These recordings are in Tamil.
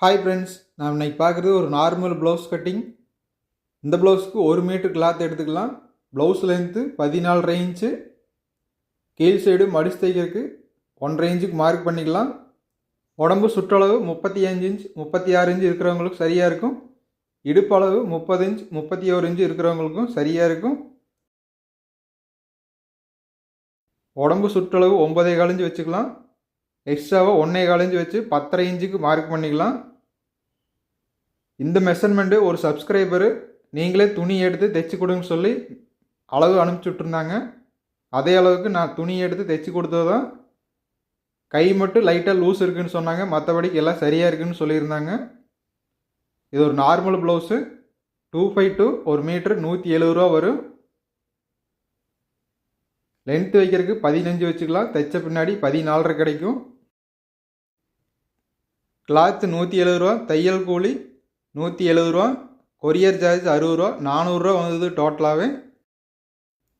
ஹாய் ஃப்ரெண்ட்ஸ், நான் இன்னைக்கு பார்க்குறது ஒரு நார்மல் ப்ளவுஸ் கட்டிங். இந்த ப்ளவுஸ்க்கு 1 மீட்டர் கிளாத் எடுத்துக்கலாம். Blouse length 14.5 inch. கீழ் சைடு மடிச்சு தைக்கிறதுக்கு 1.5 இன்ச்சுக்கு மார்க் பண்ணிக்கலாம். உடம்பு சுற்றளவு 35 இன்ச் 36 இன்ச் இருக்கிறவங்களுக்கு சரியாக இருக்கும். இடுப்பளவு 30 இன்ச் 31 இன்ச் இருக்கிறவங்களுக்கும் சரியாக இருக்கும். உடம்பு சுற்றளவு 9.25 இன்ச் வச்சுக்கலாம். எக்ஸ்ட்ராவாக 1.25 இன்ச் வச்சு 10.5 இன்ச்சுக்கு மார்க் பண்ணிக்கலாம். இந்த மெஷர்மெண்ட்டு ஒரு சப்ஸ்கிரைபரு நீங்களே துணி எடுத்து தைச்சி கொடுங்கன்னு சொல்லி அளவு அனுப்பிச்சுட்ருந்தாங்க. அதே அளவுக்கு நான் துணி எடுத்து தைச்சி கொடுத்தது தான். கை மட்டும் லைட்டாக லூஸ் இருக்குதுன்னு சொன்னாங்க, மற்றபடிக்கு எல்லாம் சரியாக இருக்குதுன்னு சொல்லியிருந்தாங்க. இது ஒரு நார்மல் ப்ளவுஸு 252 1 மீட்ரு 170 ரூபா வரும். லென்த்து வைக்கிறதுக்கு 15 வச்சுக்கலாம். தைச்ச பின்னாடி 14.5 கிடைக்கும். கிளாத்து 170 ரூபா, தையல் கூலி 170 ரூபா, கொரியர் சார்ஜ் 60 ரூபா, 400 ரூபா வந்தது டோட்டலாகவே.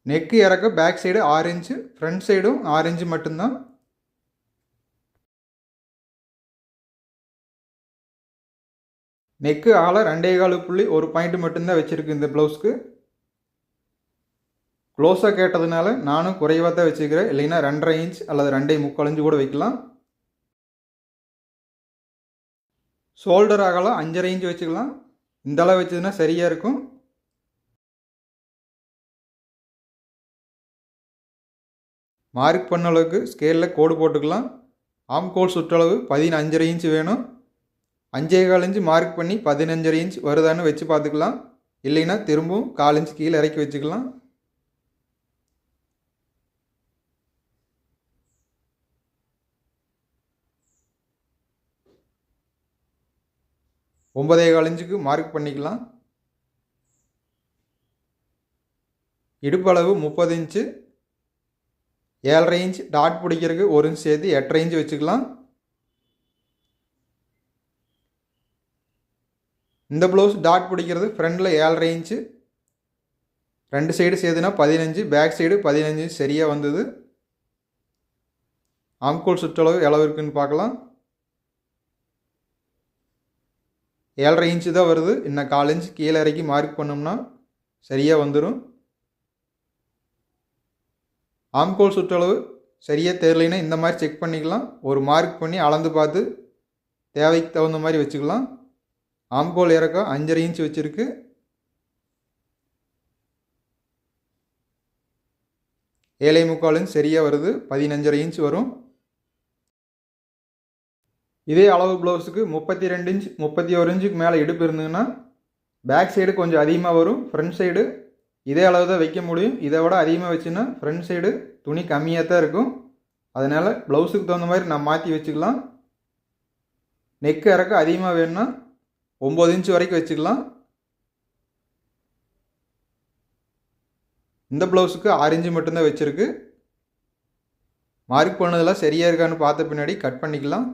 நெக்கு இறக்க பேக் சைடு 6 இன்ச்சு, ஃப்ரண்ட் சைடும் 6 இன்ச்சு மட்டும்தான். நெக்கு ஆள 2.25 புள்ளி 1 பாயிண்ட் மட்டும்தான் வச்சுருக்கு இந்த ப்ளவுஸ்க்கு. க்ளோஸாக கேட்டதுனால நானும் குறைவாக தான் வச்சுக்கிறேன். இல்லைன்னா 2.5 இன்ச் அல்லது 2.75 இன்ச்சு கூட வைக்கலாம். ஷோல்டர் அகலம் 5.5 இன்ச் வச்சுக்கலாம். இந்த அளவு வச்சதுன்னா சரியாக இருக்கும். மார்க் பண்ண அளவுக்கு ஸ்கேலில் கோடு போட்டுக்கலாம். ஆம்கோல் சுற்றளவு 15.5 இன்ச் வேணும். 5.25 இன்ச் மார்க் பண்ணி 15.5 இன்ச் வருதான்னு வச்சு பார்த்துக்கலாம். இல்லைன்னா திரும்பவும் 1/4 இன்ச் கீழே இறக்கி வச்சுக்கலாம். ஒன்பதேகால் இன்ச்சுக்கு மார்க் பண்ணிக்கலாம். இடுப்பளவு 30 இன்ச்சு, 7.5 இன்ச் டாட் பிடிக்கிறதுக்கு 1 இன்ச் சேர்த்து 8.5 இன்ச் வச்சுக்கலாம். இந்த ப்ளவுஸ் டாட் பிடிக்கிறது ஃப்ரண்டில் 7.5 இன்ச்சு, 2 சைடு சேர்த்துனா 15, பேக் சைடு 15 இன்ச் சரியாக வந்தது. ஆம்கோல் சுற்றளவு எவ்வளவு இருக்குன்னு பார்க்கலாம். 7.5 இன்ச்சு தான் வருது. இன்னும் 1/4 இன்ச் கீழே இறக்கி மார்க் பண்ணோம்னா சரியாக வந்துடும். ஆம்கோல் சுற்றளவு சரியாக தெரியலைன்னா இந்த மாதிரி செக் பண்ணிக்கலாம். ஒரு மார்க் பண்ணி அளந்து பார்த்து தேவைக்கு தகுந்த மாதிரி வச்சுக்கலாம். ஆம்கோல் இறக்கம் 5.5 இன்ச் வச்சுருக்கு. ஏழை முக்கால் இன்ச் சரியாக வருது. 15.5 இன்ச் வரும். இதே அளவு ப்ளவுஸுக்கு 32 இன்ச் 31 இன்ச்சுக்கு மேலே இடுப்பு இருந்ததுன்னா பேக் சைடு கொஞ்சம் அதிகமாக வரும். ஃப்ரண்ட் சைடு இதே அளவு தான் வைக்க முடியும். இதை விட அதிகமாக வச்சுன்னா ஃப்ரண்ட் சைடு துணி கம்மியாக தான் இருக்கும். அதனால் ப்ளவுஸுக்கு தகுந்த மாதிரி நான் மாற்றி வச்சுக்கலாம். நெக்கு இறக்க அதிகமாக வேணும்னா 9 இன்ச் வரைக்கும் வச்சுக்கலாம். இந்த ப்ளவுஸுக்கு 6 இன்ச்சு மட்டும்தான் வச்சுருக்கு. மார்க் பண்ணதெல்லாம் சரியாக இருக்கான்னு பார்த்த பின்னாடி கட் பண்ணிக்கலாம்.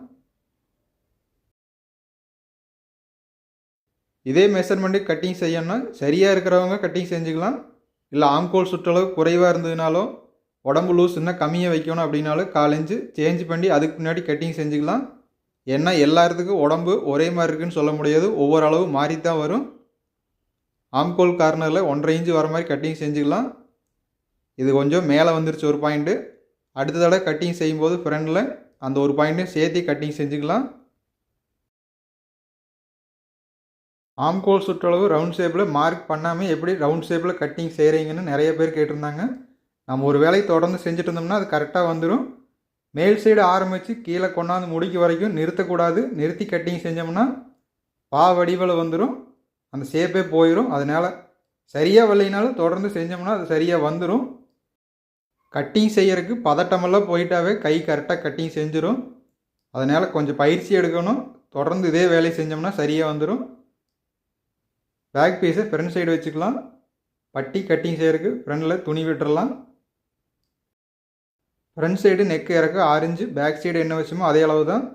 இதே மெஷர்மெண்ட்டு கட்டிங் செய்யணும்னா சரியாக இருக்கிறவங்க கட்டிங் செஞ்சுக்கலாம். இல்லை ஆம்கோல் சுற்றளவு குறைவாக இருந்ததுனாலும் உடம்பு லூஸ் இன்னும் கம்மியாக வைக்கணும் அப்படின்னாலும் 1/4 இன்ச்சு சேஞ்ச் பண்ணி அதுக்கு முன்னாடி கட்டிங் செஞ்சுக்கலாம். ஏன்னா எல்லாத்துக்கும் உடம்பு ஒரே மாதிரி இருக்குதுன்னு சொல்ல முடியாது. ஒவ்வொரு அளவு மாறி தான் வரும். ஆம்கோல் கார்னரில் 1.5 இன்ச்சு வர மாதிரி கட்டிங் செஞ்சுக்கலாம். இது கொஞ்சம் மேலே வந்துருச்சு ஒரு பாயிண்ட்டு. அடுத்த தடவை கட்டிங் செய்யும்போது ஃப்ரண்டில் அந்த ஒரு பாயிண்ட்டையும் சேர்த்து கட்டிங் செஞ்சுக்கலாம். ஆம்கோல் சுற்றளவு ரவுண்ட் ஷேப்பில் மார்க் பண்ணாமல் எப்படி ரவுண்ட் ஷேப்பில் கட்டிங் செய்கிறீங்கன்னு நிறைய பேர் கேட்டிருந்தாங்க. நம்ம ஒரு வேலையை தொடர்ந்து செஞ்சுட்டு இருந்தோம்னா அது கரெக்டாக வந்துடும். மேல் சைடு ஆரம்பித்து கீழே கொண்டாந்து முடிக்க வரைக்கும் நிறுத்தக்கூடாது. நிறுத்தி கட்டிங் செஞ்சோம்னா வடிவில் வந்துடும். அந்த ஷேப்பே போயிடும். அதனால் சரியாக வரலைனாலும் தொடர்ந்து செஞ்சோம்னா அது சரியாக வந்துடும். கட்டிங் செய்கிறதுக்கு பதட்டமெல்லாம் போயிட்டாவே கை கரெக்டாக கட்டிங் செஞ்சிடும். அதனால் கொஞ்சம் பயிற்சி எடுக்கணும். தொடர்ந்து இதே வேலையை செஞ்சோம்னா சரியாக வந்துடும். பேக் பீஸை ஃப்ரண்ட் சைடு வச்சுக்கலாம். பட்டி கட்டிங் செய்கிறதுக்கு ஃப்ரண்டில் துணி விட்டுறலாம். ஃப்ரண்ட் சைடு நெக்கு இறக்க 6 இன்ச்சு, பேக் சைடு என்ன வச்சோமோ அதே அளவு தான்.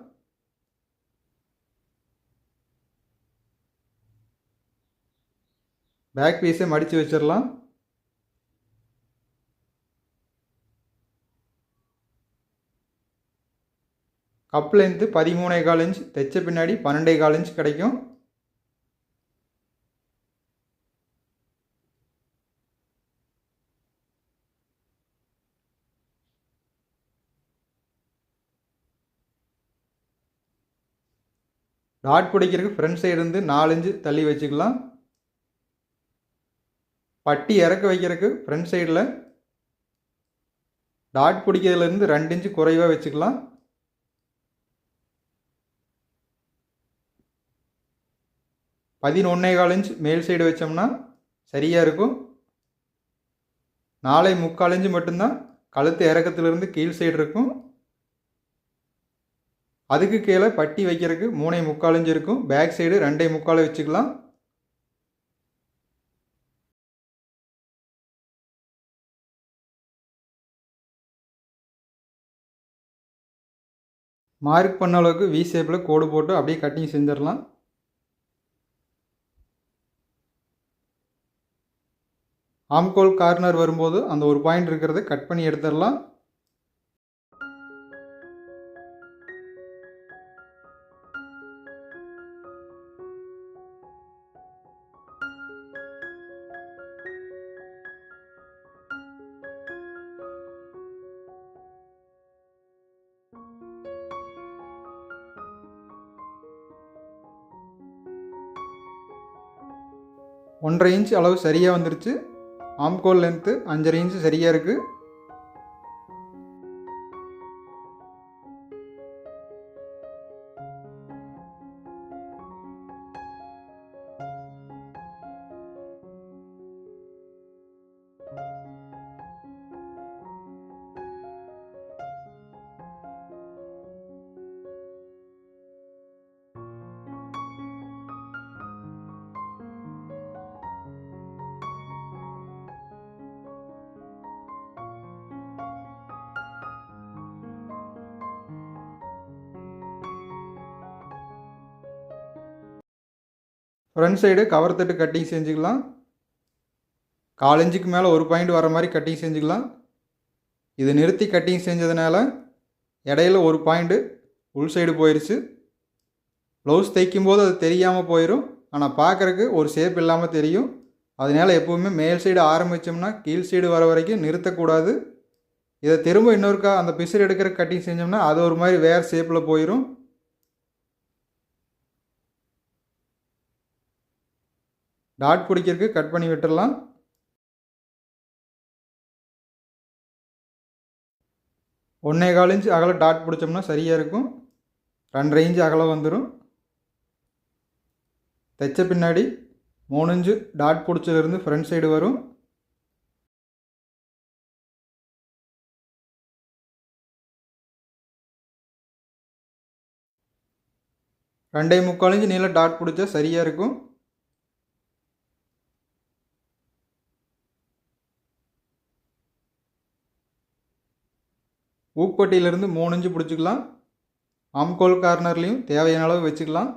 பேக் பீஸை மடித்து வச்சிடலாம். கப் லென்த்து 13.25 இன்ச், தைச்ச பின்னாடி 12.25 இன்ச் கிடைக்கும். டாட் பிடிக்கிறதுக்கு ஃப்ரண்ட் சைடு இருந்து 4 இன்ச்சு தள்ளி வச்சுக்கலாம். பட்டி இறக்க வைக்கிறதுக்கு ஃப்ரண்ட் சைடில் டாட் பிடிக்கிறதுலேருந்து 2 இன்ச்சு குறைவாக வச்சுக்கலாம். $11.25 இன்ச் மேல் சைடு வச்சோம்னா சரியாக இருக்கும். 4.25 இன்ச்சு மட்டும்தான் கழுத்து இறக்கத்திலிருந்து கீழ் சைடு இருக்கும். அதுக்கு கீழே பட்டி வைக்கிறதுக்கு 3.25 இன்ச் இருக்கும். பேக் சைடு 2.25 வச்சுக்கலாம். மார்க் பண்ண அளவுக்கு வி ஷேப்பில் கோடு போட்டு அப்படியே கட்டிங் செஞ்சிடலாம். ஆம்கோல் கார்னர் வரும்போது அந்த ஒரு பாயிண்ட் இருக்கிறத கட் பண்ணி எடுத்துடலாம். ஒன்றரை இன்ச் அளவு சரியாக வந்துருச்சு. ஆம்கோல் லென்த்து 5.5 இன்ச்சு சரியாக இருக்குது. ஃப்ரண்ட் சைடு கவர் தட்டு கட்டிங் செஞ்சுக்கலாம். 4 இன்ச்சுக்கு மேலே ஒரு பாயிண்ட் வர மாதிரி கட்டிங் செஞ்சுக்கலாம். இது நிறுத்தி கட்டிங் செஞ்சதுனால இடையில ஒரு பாயிண்ட்டு உள் சைடு போயிடுச்சு. ப்ளவுஸ் தைக்கும்போது அது தெரியாமல் போயிடும். ஆனால் பார்க்குறக்கு ஒரு ஷேப் இல்லாமல் தெரியும். அதனால் எப்போவுமே மேல் சைடு ஆரம்பித்தோம்னா கீழ் சைடு வர வரைக்கும் நிறுத்தக்கூடாது. இதை திரும்ப இன்னொருக்கா அந்த பிசுறு எடுக்கிற கட்டிங் செஞ்சோம்னா அது ஒரு மாதிரி வேறு ஷேப்பில் போயிடும். டாட் பிடிக்கிறதுக்கு கட் பண்ணி விட்டுடலாம். ஒன்றே கால் இன்ச் அகலம் டாட் பிடிச்சோம்னா சரியாக இருக்கும். 2.5 இன்ச் அகலம் வந்துடும். தைச்ச பின்னாடி 3 இன்ச்சு டாட் பிடிச்சதுலேருந்து ஃப்ரண்ட் சைடு வரும். ரெண்டே முக்கால் இன்ச்சு நீளம் டாட் பிடிச்சா சரியாக இருக்கும். ஊப்பட்டியிலிருந்து 3 இன்ச்சு பிடிச்சிக்கலாம். ஆம்கோல் கார்னர்லேயும் தேவையான அளவு வச்சுக்கலாம்.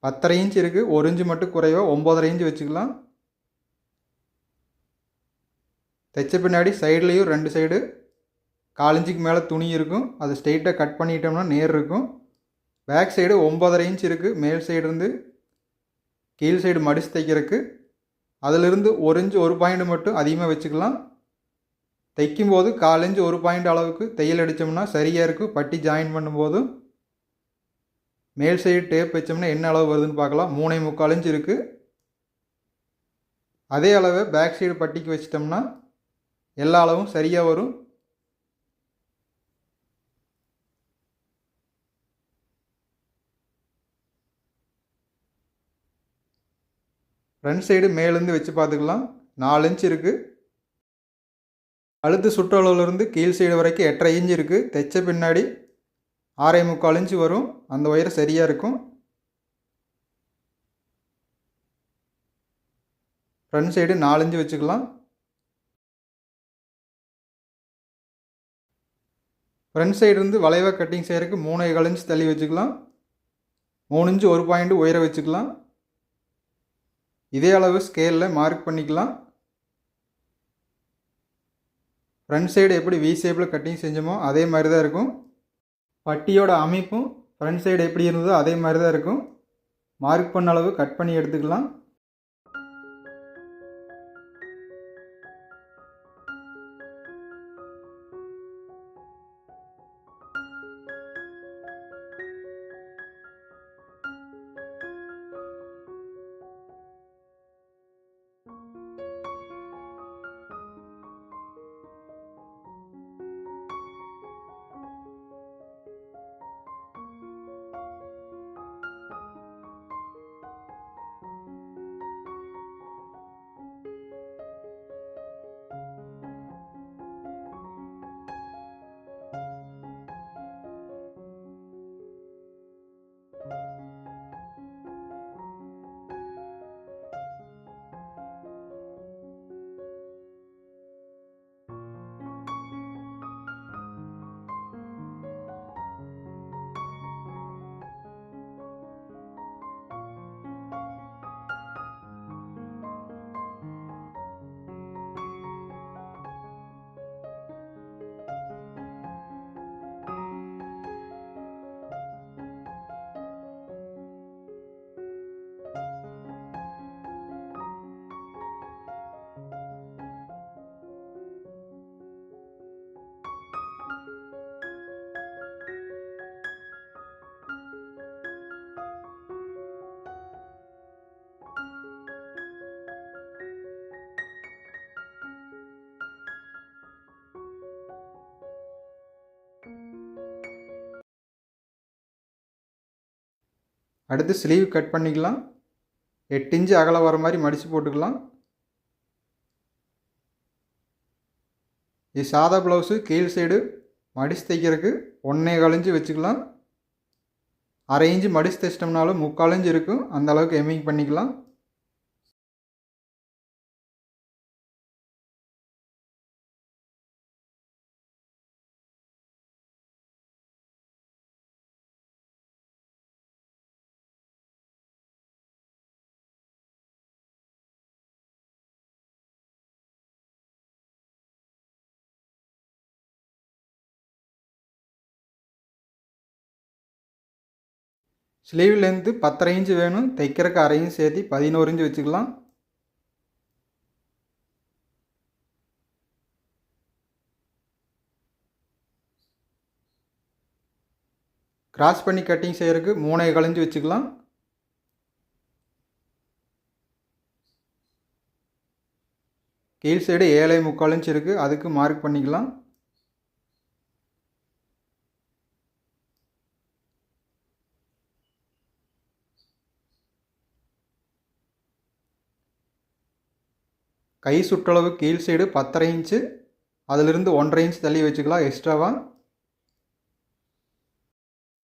பத்தரை இன்ச் இருக்குது. 1 இன்ச்சு மட்டும் குறைவாக 9.5 இன்ச்சு வச்சுக்கலாம். தைச்ச பின்னாடி சைட்லேயும் 2 சைடு 4 இன்ச்சுக்கு மேலே துணி இருக்கும். அது ஸ்ட்ரெயிட்டாக கட் பண்ணிட்டோம்னா நேர் இருக்கும். பேக் சைடு 9.5 இன்ச் இருக்குது. மேல் சைடு இருந்து கீழ் சைடு மடித்து தைக்கிறதுக்கு அதிலிருந்து 1 இன்ச்சு ஒரு பாயிண்ட் மட்டும் அதிகமாக வச்சுக்கலாம். தைக்கும்போது 4 இன்ச்சு ஒரு பாயிண்ட் அளவுக்கு தையல் அடித்தோம்னா சரியாக இருக்கும். பட்டி ஜாயின் பண்ணும்போது மேல் சைடு டேப் வச்சோம்னா என்ன அளவு வருதுன்னு பார்க்கலாம். 3.25 இன்ச் இருக்குது. அதே அளவை பேக் சைடு பட்டிக்கு வச்சிட்டோம்னா எல்லா அளவும் சரியாக வரும். ஃப்ரண்ட் சைடு மேலேருந்து வச்சு பார்த்துக்கலாம். 4 இன்ச் இருக்குது. கழுத்து சுற்றளவுலேருந்து கீழ் சைடு வரைக்கும் 8.5 இன்ச் இருக்குது. தைச்ச பின்னாடி 6.25 இன்ச் வரும். அந்த ஒயர் சரியாக இருக்கும். ஃப்ரண்ட் சைடு 4 இன்ச் வச்சுக்கலாம். ஃப்ரண்ட் சைடு இருந்து வளைவாக கட்டிங் செய்கிறதுக்கு 3.25 இன்ச் தள்ளி வச்சுக்கலாம். 3 இன்ச் ஒரு பாயிண்ட் உயர வச்சுக்கலாம். இதே அளவு ஸ்கேலில் மார்க் பண்ணிக்கலாம். ஃப்ரண்ட் சைடு எப்படி வி ஷேப்பில் கட்டிங் செஞ்சோமோ அதே மாதிரி தான் இருக்கும். பட்டியோட அமைப்பும் ஃப்ரண்ட் சைடு எப்படி இருந்ததோ அதே மாதிரி தான் இருக்கும். மார்க் பண்ண அளவு கட் பண்ணி எடுத்துக்கலாம். அடுத்து ஸ்லீவ் கட் பண்ணிக்கலாம். 8 இன்ச் அகலம் வர மாதிரி மடித்து போட்டுக்கலாம். இது சாதா ப்ளவுஸு கீழ் சைடு மடித்து தைக்கிறதுக்கு 1.25 இன்ச்சு வச்சுக்கலாம். 1/2 இன்ச்சு மடித்து தைச்சிட்டோம்னாலும் 3/4 இன்ச்சு இருக்கும். அந்த அளவுக்கு எம்மிங் பண்ணிக்கலாம். ஸ்லீவ் லென்த்து 10.5 இன்ச்சு வேணும். தைக்கிறதுக்கு 1/2 இன்ச் சேர்த்து 11 இன்ச்சு வச்சுக்கலாம். கிராஸ் பண்ணி கட்டிங் செய்கிறதுக்கு 3.25 இன்ச்சு வச்சுக்கலாம். கீழ் சைடு 7.25 இன்ச் இருக்குது. அதுக்கு மார்க் பண்ணிக்கலாம். கை சுற்றளவு கீழ் சைடு 10.5 இன்ச்சு. அதிலிருந்து 1.5 இன்ச் தள்ளி வச்சுக்கலாம் எக்ஸ்ட்ராவாக.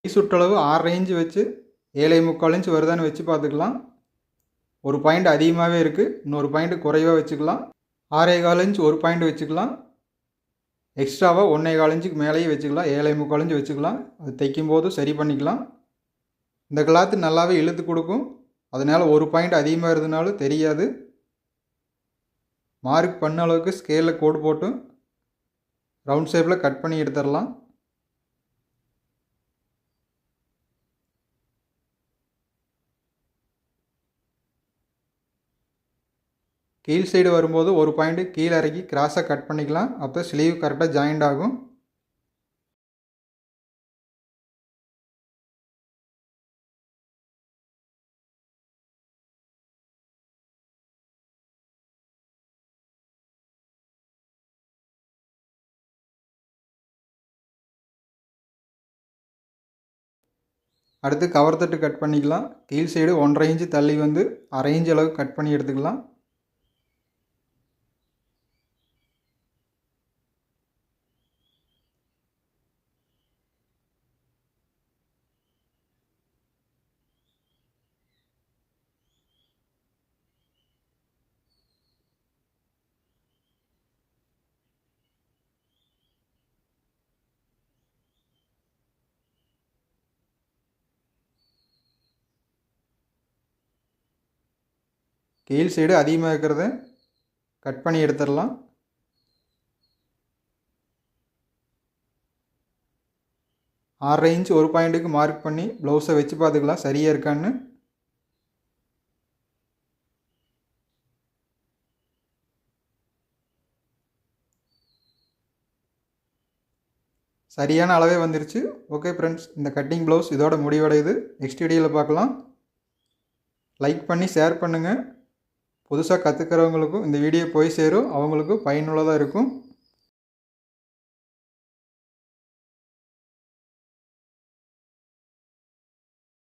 கை சுற்றளவு 6.5 இன்ச்சு வச்சு 7.25 இன்ச் வருதான்னு வச்சு பார்த்துக்கலாம். ஒரு பாயிண்ட் அதிகமாகவே இருக்குது. இன்னொரு பாயிண்ட் குறைவாக வச்சுக்கலாம். 6.25 இன்ச் ஒரு பாயிண்ட் வச்சுக்கலாம். எக்ஸ்ட்ராவாக 1.25 இன்ச்சுக்கு மேலேயே வச்சுக்கலாம். 7.25 இன்ச் வச்சுக்கலாம். அது தைக்கும்போது சரி பண்ணிக்கலாம். இந்த கிளாத்து நல்லாவே இழுத்து கொடுக்கும். அதனால் ஒரு பாயிண்ட் அதிகமாக இருந்தனாலும் தெரியாது. மார்க் பண்ண அளவுக்கு ஸ்கேலில் கோடு போட்டு ரவுண்ட் ஷேப்பில் கட் பண்ணி எடுத்துடலாம். கீழ் சைடு வரும்போது ஒரு பாயிண்ட் கீழே இறக்கி கிராஸாக கட் பண்ணிக்கலாம். அப்போ ஸ்லீவ் கரெக்டாக ஜாயிண்ட் ஆகும். அடுத்து கவர் தட்டு கட் பண்ணிக்கலாம். கீழ் சைடு 1.5 இன்ச்சு தள்ளி வந்து 1/2 இன்ச் அளவுக்கு கட் பண்ணி எடுத்துக்கலாம். கீழ் சைடு அதிகமாக இருக்கிறத கட் பண்ணி எடுத்துடலாம். ஆறரை இன்ச் ஒரு பாயிண்ட்டுக்கு மார்க் பண்ணி ப்ளவுஸை வச்சு பார்த்துக்கலாம் சரியாக இருக்கான்னு. சரியான அளவே வந்துருச்சு. ஓகே ஃப்ரெண்ட்ஸ், இந்த கட்டிங் ப்ளவுஸ் இதோட முடிவடையுது. நெக்ஸ்ட் வீடியோவில் பார்க்கலாம். லைக் பண்ணி ஷேர் பண்ணுங்கள். புதுசாக கற்றுக்கிறவங்களுக்கும் இந்த வீடியோ போய் சேரும், அவங்களுக்கும் பயனுள்ளதாக இருக்கும்.